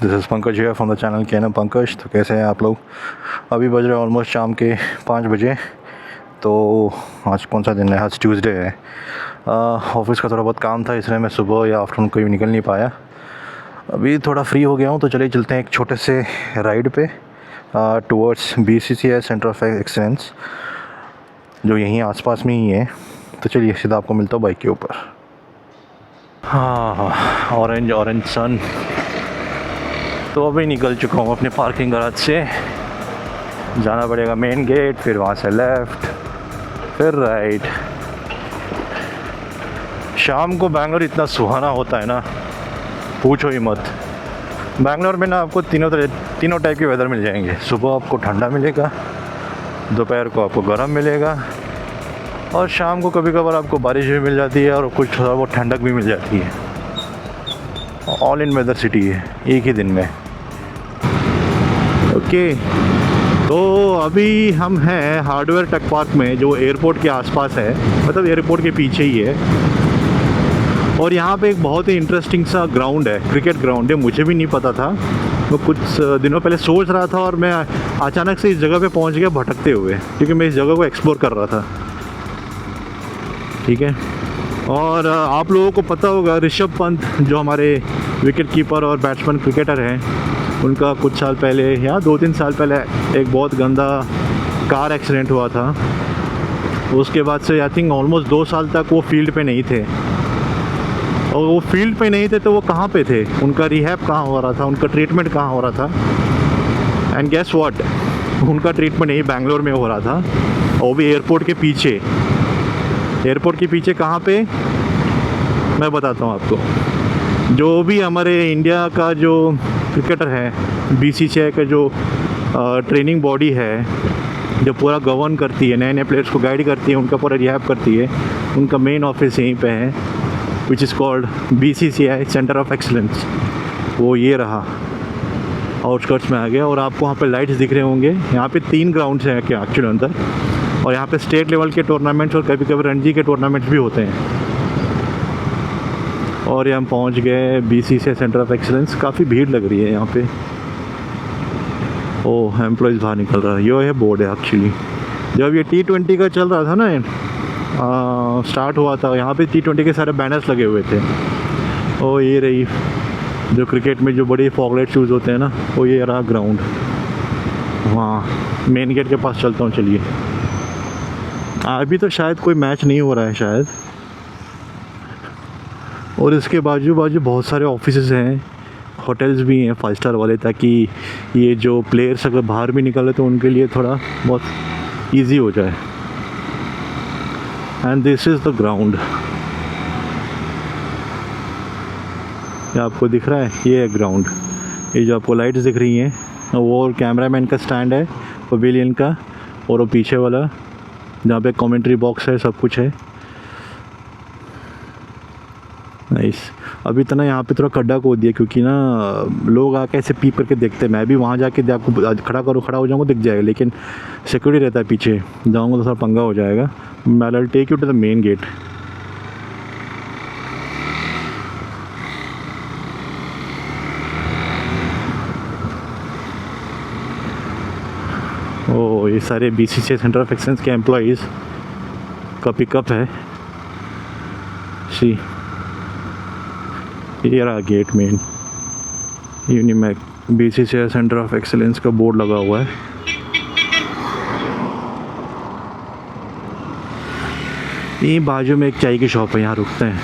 This is Pankaj here from the channel के पंकज। तो कैसे हैं आप लोग? अभी बज रहे हैं ऑलमोस्ट शाम के 5 बजे। तो आज कौन सा दिन है? आज ट्यूसडे है। ऑफिस का थोड़ा बहुत काम था, इसलिए मैं सुबह या आफ्टरनून कोई निकल नहीं पाया। अभी थोड़ा फ्री हो गया हूँ, तो चलिए चलते हैं एक छोटे से राइड पे towards BCCI centre of excellence, जो यहीं आसपास में ही है। तो चलिए सीधा आपको मिलता हूँ बाइक के ऊपर। हाँ, ऑरेंज सन। तो अभी निकल चुका हूँ अपने पार्किंग गराज से। जाना पड़ेगा मेन गेट, फिर वहाँ से लेफ़्ट, फिर राइट। शाम को बैंगलोर इतना सुहाना होता है ना, पूछो ही मत। बैंगलोर में ना आपको तीनों टाइप के वेदर मिल जाएंगे। सुबह आपको ठंडा मिलेगा, दोपहर को आपको गर्म मिलेगा, और शाम को कभी कभार आपको बारिश भी मिल जाती है और कुछ थोड़ा बहुत ठंडक भी मिल जाती है। ऑल इन वेदर सिटी है एक ही दिन में। ओके, तो अभी हम हैं हार्डवेयर टेक पार्क में, जो एयरपोर्ट के आसपास है, मतलब एयरपोर्ट के पीछे ही है। और यहाँ पे एक बहुत ही इंटरेस्टिंग सा ग्राउंड है, क्रिकेट ग्राउंड है। मुझे भी नहीं पता था, मैं कुछ दिनों पहले सोच रहा था और मैं अचानक से इस जगह पे पहुँच गया भटकते हुए, क्योंकि मैं इस जगह को एक्सप्लोर कर रहा था। ठीक है, और आप लोगों को पता होगा ऋषभ पंत, जो हमारे विकेट कीपर और बैट्समैन क्रिकेटर हैं, उनका कुछ साल पहले या 2-3 साल पहले एक बहुत गंदा कार एक्सीडेंट हुआ था। उसके बाद से आई थिंक ऑलमोस्ट 2 साल तक वो फील्ड पे नहीं थे। और वो फील्ड पे नहीं थे तो वो कहाँ पे थे? उनका रिहैब कहाँ हो रहा था, उनका ट्रीटमेंट कहाँ हो रहा था? एंड गेस व्हाट, उनका ट्रीटमेंट यही बैंगलोर में हो रहा था, और वो भी एयरपोर्ट के पीछे। एयरपोर्ट के पीछे कहाँ पे, मैं बताता हूँ आपको। जो भी हमारे इंडिया का जो क्रिकेटर है, BCCI का जो ट्रेनिंग बॉडी है, जो पूरा गवर्न करती है, नए नए प्लेयर्स को गाइड करती है, उनका पूरा रिहैब करती है, उनका मेन ऑफिस यहीं पे है, which is called BCCI centre of excellence. वो ये रहा, आउटस्कर्ट्स में आ गया। और आपको वहाँ पे लाइट्स दिख रहे होंगे। यहाँ पे 3 ग्राउंड्स हैं क्या एक्चुअली अंदर, और यहाँ पे स्टेट लेवल के टूर्नामेंट्स और कभी कभी रणजी के टूर्नामेंट्स भी होते हैं। और ये हम पहुँच गए BCCI सेंटर ऑफ एक्सीलेंस। काफ़ी भीड़ लग रही है यहाँ पे। ओह, एम्प्लॉयज़ बाहर निकल रहा है। ये है बोर्ड है एक्चुअली। जब ये T20 का चल रहा था ना, स्टार्ट हुआ था, यहाँ पे T20 के सारे बैनर्स लगे हुए थे। ओ, ये रही जो क्रिकेट में जो बड़े फॉगलाइट शूज़ होते हैं ना, वो ये रहा ग्राउंड। वहाँ मेन गेट के पास चलता हूँ, चलिए। अभी तो शायद कोई मैच नहीं हो रहा है शायद। और इसके बाजू बहुत सारे ऑफिसेज़ हैं, होटल्स भी हैं 5 स्टार वाले, ताकि ये जो प्लेयर्स अगर बाहर भी निकले तो उनके लिए थोड़ा बहुत इजी हो जाए। And this is the ground. ये आपको दिख रहा है, ये है ग्राउंड। ये जो आपको लाइट्स दिख रही हैं, वो कैमरामैन का स्टैंड है पवेलियन का, और वो पीछे वाला जहाँ पे कमेंट्री बॉक्स है, सब कुछ है। नाइस। अभी तो ना यहाँ पे थोड़ा खड्डा खोद दिया, क्योंकि ना लोग आके ऐसे पीप करके देखते हैं। मैं भी वहाँ जाके आपको खड़ा हो जाऊँगा, दिख जाएगा, लेकिन सिक्योरिटी रहता है पीछे, जाऊँगा तो थोड़ा पंगा हो जाएगा। I will take you to the main gate. Oh, ये सारे BCCI सेंटर ऑफ एक्सीलेंस के एम्प्लॉयज़ का पिकअप है। सी, ये रहा गेट मेन। यूनिमैक BCCI सेंटर ऑफ एक्सीलेंस का बोर्ड लगा हुआ है। ये बाजू में एक चाय की शॉप है, यहाँ रुकते हैं।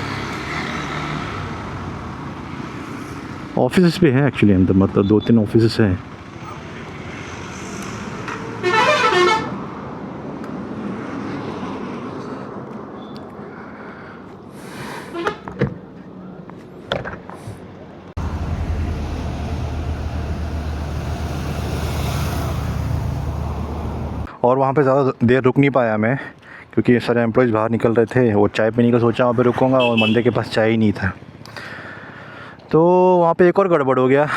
ऑफिस भी हैं एक्चुअली अंदर, मतलब 2-3 ऑफिस हैं। और वहाँ पे ज़्यादा देर रुक नहीं पाया मैं, क्योंकि सारे एम्प्लॉयज़ बाहर निकल रहे थे। वो चाय पीने का सोचा वहाँ पे रुकूँगा, और बंदे के पास चाय ही नहीं था। तो वहाँ पे एक और गड़बड़ हो गया।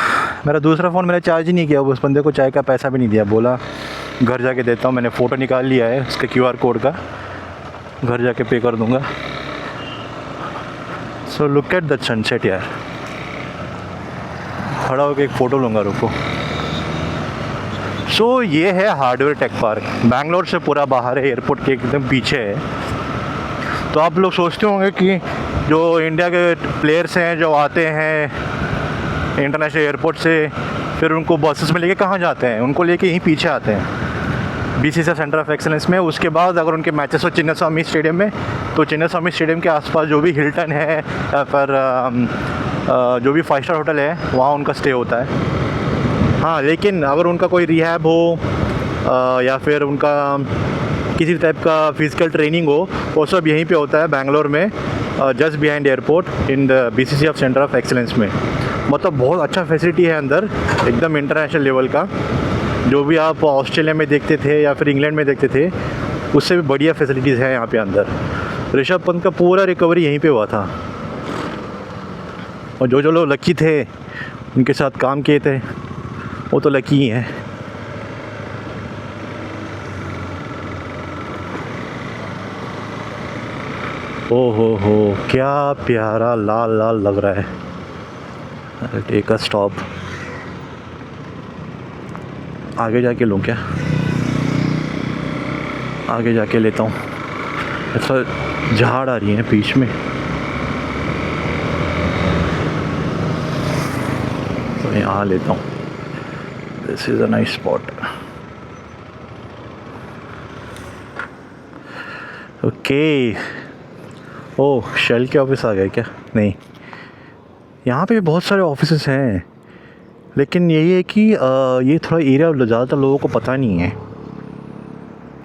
मेरा दूसरा फ़ोन मैंने चार्ज ही नहीं किया। उस बंदे को चाय का पैसा भी नहीं दिया, बोला घर जाके देता हूँ। मैंने फ़ोटो निकाल लिया है उसके QR कोड का, घर जाके पे कर दूँगा। So look at the sunset यार। खड़ा होकर एक फ़ोटो लूँगा, रुको। सो ये है हार्डवेयर टेक पार्क, बैंगलोर से पूरा बाहर है, एयरपोर्ट के एकदम पीछे है। तो आप लोग सोचते होंगे कि जो इंडिया के प्लेयर्स हैं जो आते हैं इंटरनेशनल एयरपोर्ट से, फिर उनको बसेस में लेके कहाँ जाते हैं, उनको लेके यहीं पीछे आते हैं बीसीसीआई सेंटर ऑफ एक्सीलेंस में। उसके बाद अगर उनके मैचेस हो चिन्नास्वामी स्टेडियम में, तो चिन्नास्वामी स्टेडियम के आसपास जो भी हिल्टन है या फिर जो भी 5 स्टार होटल है वहाँ उनका स्टे होता है। हाँ, लेकिन अगर उनका कोई रिहैब हो या फिर उनका किसी टाइप का फिज़िकल ट्रेनिंग हो, वो सब यहीं पे होता है बैंगलोर में, just behind airport in the BCCI centre of excellence में। मतलब बहुत अच्छा फैसिलिटी है अंदर, एकदम इंटरनेशनल लेवल का। जो भी आप ऑस्ट्रेलिया में देखते थे या फिर इंग्लैंड में देखते थे, उससे भी बढ़िया फैसिलिटीज़ हैं यहाँ पे अंदर। ऋषभ पंत का पूरा रिकवरी यहीं पे हुआ था, और जो लोग लकी थे उनके साथ काम किए थे वो तो लकी ही हैं। हो क्या प्यारा लाल लाल लग रहा है। टेक अ स्टॉप, आगे जाके लूँ क्या? आगे जाके लेता हूँ। ऐसा झाड़ आ रही है बीच में, तो यहाँ लेता हूँ। This is a nice spot. Okay. Oh, Shell के ऑफिस आ गए क्या? नहीं, यहाँ पे बहुत सारे ऑफिसेस हैं, लेकिन यही है कि ये थोड़ा एरिया ज़्यादातर लोगों को पता नहीं है।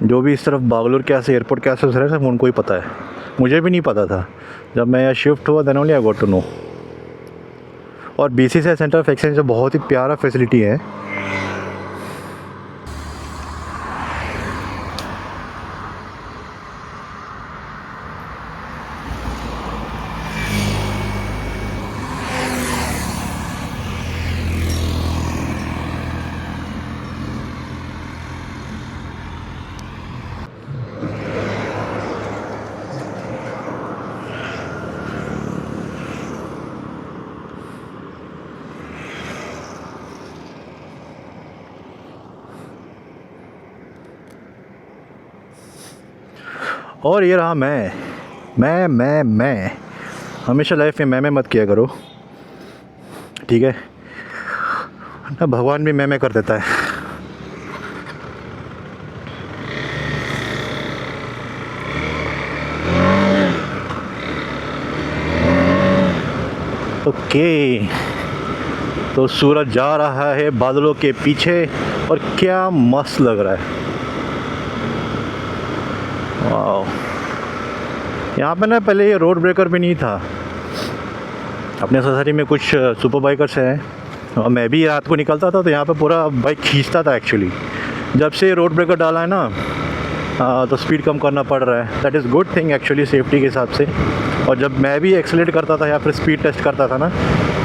जो भी इस तरफ बागलुर कैसे एयरपोर्ट कैसे रहे सब उनको ही पता है, मुझे भी नहीं पता था। जब मैं यहाँ शिफ्ट हुआ then only I got to know. और बीसीसीआई सेंटर ऑफ एक्सीलेंस बहुत ही प्यारा फैसिलिटी है। और ये रहा मैं हमेशा लाइफ में मैं मत किया करो, ठीक है ना? भगवान भी मैं कर देता है। ओके, तो सूरज जा रहा है बादलों के पीछे, और क्या मस्त लग रहा है। वाह, यहाँ पे ना पहले ये रोड ब्रेकर भी नहीं था। अपने सोसाइटी में कुछ सुपर बाइकर्स हैं, और मैं भी रात को निकलता था तो यहाँ पे पूरा बाइक खींचता था एक्चुअली। जब से रोड ब्रेकर डाला है ना, तो स्पीड कम करना पड़ रहा है। That is good thing actually safety के हिसाब से। और जब मैं भी एक्सीलरेट करता था या फिर स्पीड टेस्ट करता था ना,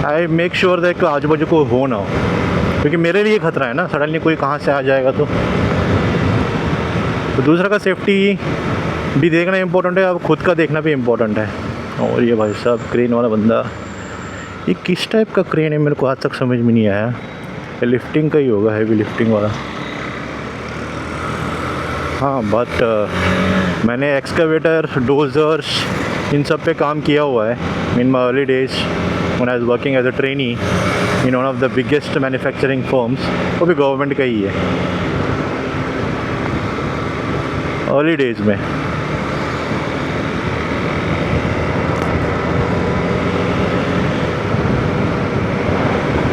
आई मेक श्योर दैट कि आजू बाजू को हो ना हो, क्योंकि मेरे लिए खतरा है ना, सडनली कोई कहाँ से आ जाएगा तो दूसरा का सेफ्टी भी देखना इम्पोर्टेंट है, अब खुद का देखना भी इम्पोर्टेंट है। और ये भाई साहब क्रेन वाला बंदा, ये किस टाइप का क्रेन है मेरे को आज तक समझ में नहीं आया। ये लिफ्टिंग का ही होगा, हैवी लिफ्टिंग वाला। हाँ, बट मैंने एक्सकवेटर, डोजर्स, इन सब पे काम किया हुआ है in my early days when I was working as a trainee in one of the biggest manufacturing firms. वो भी गवर्नमेंट का ही है, अर्ली डेज में।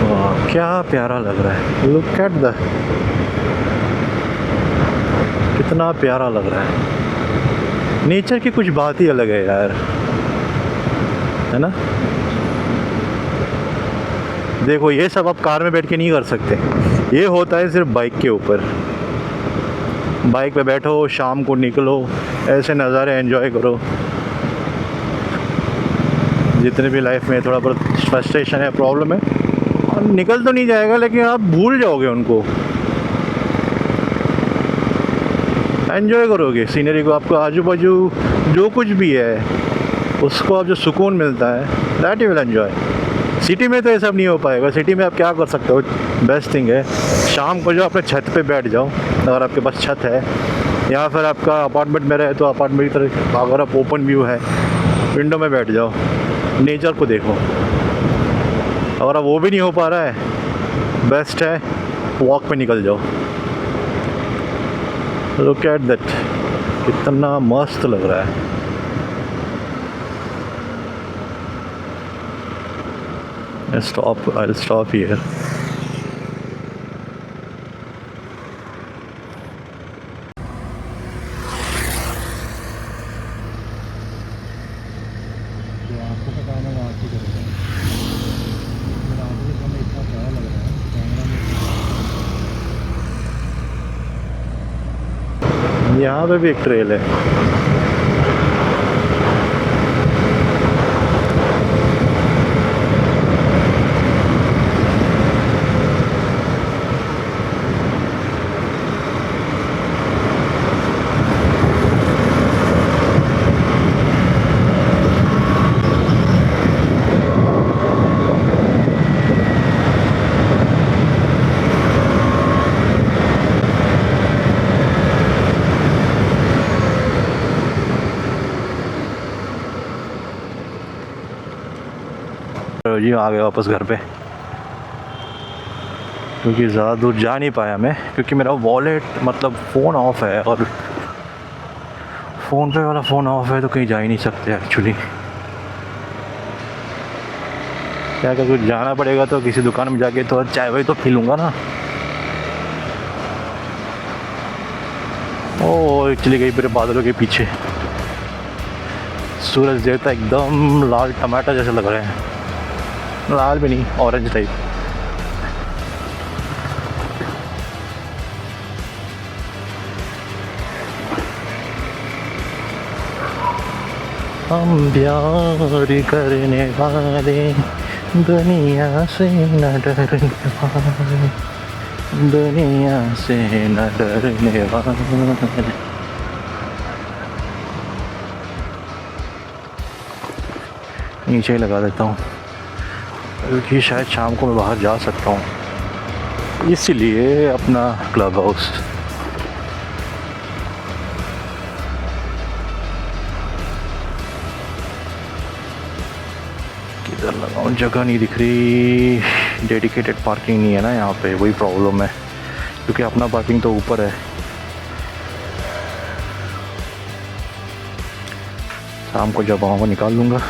वाह, क्या प्यारा लग रहा है। लुक एट द, कितना प्यारा लग रहा है। नेचर की कुछ बात ही अलग है यार, है ना? देखो, ये सब आप कार में बैठ के नहीं कर सकते, ये होता है सिर्फ बाइक के ऊपर। बाइक पे बैठो, शाम को निकलो, ऐसे नज़ारे एंजॉय करो। जितने भी लाइफ में थोड़ा बहुत फ्रस्ट्रेशन है, प्रॉब्लम है, और निकल तो नहीं जाएगा, लेकिन आप भूल जाओगे उनको, एंजॉय करोगे सीनरी को। आपको आजू बाजू जो कुछ भी है उसको आप जो सुकून मिलता है, that you will enjoy. City में तो ये सब नहीं हो पाएगा। सिटी में आप क्या कर सकते हो, बेस्ट थिंग है शाम को जो अपने छत पे बैठ जाओ, अगर आपके पास छत है, या फिर आपका अपार्टमेंट में रहे तो अपार्टमेंट की तरह अगर आप ओपन व्यू है विंडो में बैठ जाओ, नेचर को देखो। अगर अब वो भी नहीं हो पा रहा है, बेस्ट है वॉक पे निकल जाओ। लुक एट दैट, कितना मस्त लग रहा है। I'll stop here. यहाँ पे भी एक ट्रेल है। जी आ गए वापस घर पे, क्योंकि ज़्यादा दूर जा नहीं पाया मैं, क्योंकि मेरा वॉलेट मतलब फ़ोन ऑफ है, और फ़ोन पे वाला फ़ोन ऑफ है तो कहीं जा ही नहीं सकते एक्चुअली। क्या क्या कुछ जाना पड़ेगा तो किसी दुकान में जाके तो चाय वाय तो पी लूँगा ना। ओ चली गई फिर बादलों के पीछे, सूरज देवता एकदम लाल टमाटर जैसे लग रहे हैं, लाल भी नहीं, ऑरेंज टाइप। हम प्यार करने वाले दुनिया से न डरने वाले, दुनिया से न डरने वाले। नीचे ही लगा देता हूँ, क्योंकि शायद शाम को मैं बाहर जा सकता हूँ, इसीलिए अपना क्लब हाउस। किधर लगाऊँ, जगह नहीं दिख रही, डेडिकेटेड पार्किंग नहीं है ना यहाँ पे, वही प्रॉब्लम है, क्योंकि अपना पार्किंग तो ऊपर है। शाम को जब आऊँगा निकाल लूँगा।